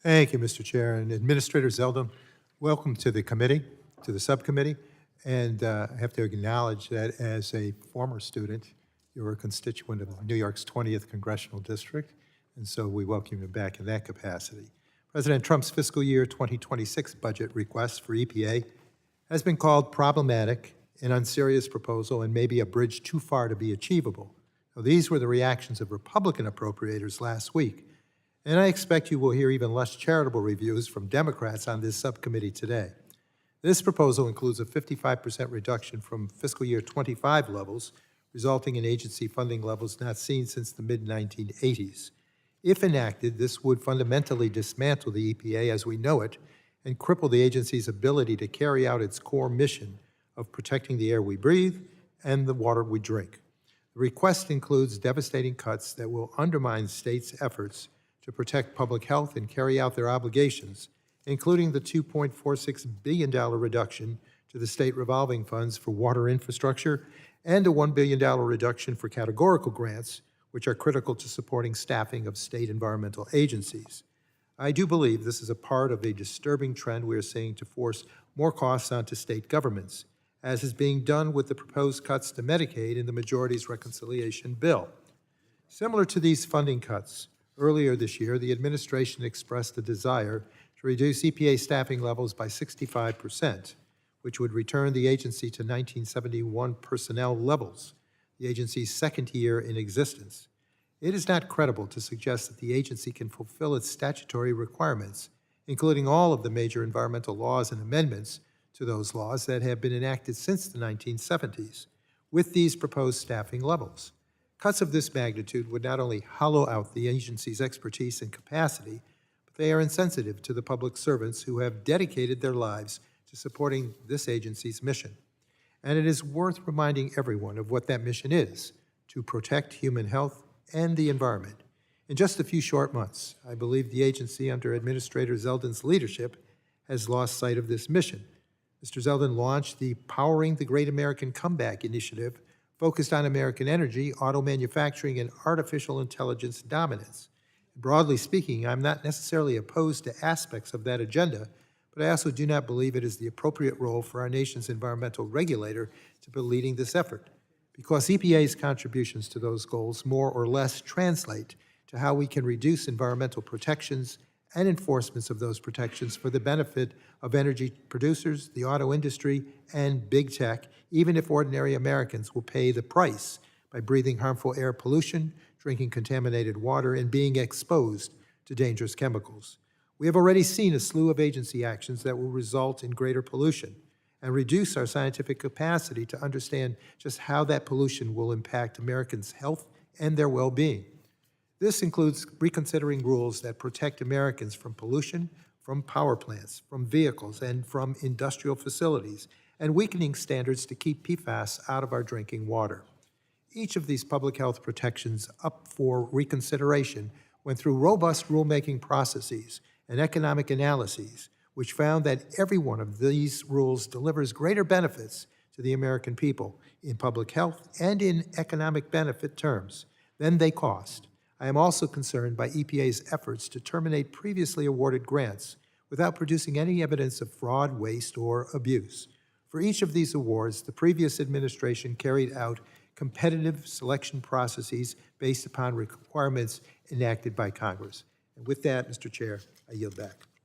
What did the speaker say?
Thank you, Mr. Chair. And Administrator Zeldin, welcome to the committee, to the subcommittee. And I have to acknowledge that as a former student, you're a constituent of New York's 20th Congressional District, and so we welcome you back in that capacity. President Trump's fiscal year 2026 budget request for EPA has been called problematic, an unserious proposal, and maybe a bridge too far to be achievable. Now, these were the reactions of Republican appropriators last week, and I expect you will hear even less charitable reviews from Democrats on this subcommittee today. This proposal includes a 55% reduction from fiscal year 25 levels, resulting in agency funding levels not seen since the mid-1980s. If enacted, this would fundamentally dismantle the EPA as we know it and cripple the agency's ability to carry out its core mission of protecting the air we breathe and the water we drink. The request includes devastating cuts that will undermine states' efforts to protect public health and carry out their obligations, including the $2.46 billion reduction to the state revolving funds for water infrastructure and a $1 billion reduction for categorical grants, which are critical to supporting staffing of state environmental agencies. I do believe this is a part of a disturbing trend we are seeing to force more costs onto state governments, as is being done with the proposed cuts to Medicaid in the majority's reconciliation bill. Similar to these funding cuts, earlier this year, the administration expressed a desire to reduce EPA staffing levels by 65%, which would return the agency to 1971 personnel levels, the agency's second year in existence. It is not credible to suggest that the agency can fulfill its statutory requirements, including all of the major environmental laws and amendments to those laws that have been enacted since the 1970s, with these proposed staffing levels. Cuts of this magnitude would not only hollow out the agency's expertise and capacity, but they are insensitive to the public servants who have dedicated their lives to supporting this agency's mission. And it is worth reminding everyone of what that mission is: to protect human health and the environment. In just a few short months, I believe the agency under Administrator Zeldin's leadership has lost sight of this mission. Mr. Zeldin launched the Powering the Great American Comeback initiative, focused on American energy, auto manufacturing, and artificial intelligence dominance. Broadly speaking, I'm not necessarily opposed to aspects of that agenda, but I also do not believe it is the appropriate role for our nation's environmental regulator to be leading this effort, because EPA's contributions to those goals more or less translate to how we can reduce environmental protections and enforcements of those protections for the benefit of energy producers, the auto industry, and big tech, even if ordinary Americans will pay the price by breathing harmful air pollution, drinking contaminated water, and being exposed to dangerous chemicals. We have already seen a slew of agency actions that will result in greater pollution and reduce our scientific capacity to understand just how that pollution will impact Americans' health and their well-being. This includes reconsidering rules that protect Americans from pollution, from power plants, from vehicles, and from industrial facilities, and weakening standards to keep PFAS out of our drinking water. Each of these public health protections up for reconsideration went through robust rulemaking processes and economic analyses, which found that every one of these rules delivers greater benefits to the American people in public health and in economic benefit terms than they cost. I am also concerned by EPA's efforts to terminate previously awarded grants without producing any evidence of fraud, waste, or abuse. For each of these awards, the previous administration carried out competitive selection processes based upon requirements enacted by Congress. And with that, Mr. Chair, I yield back.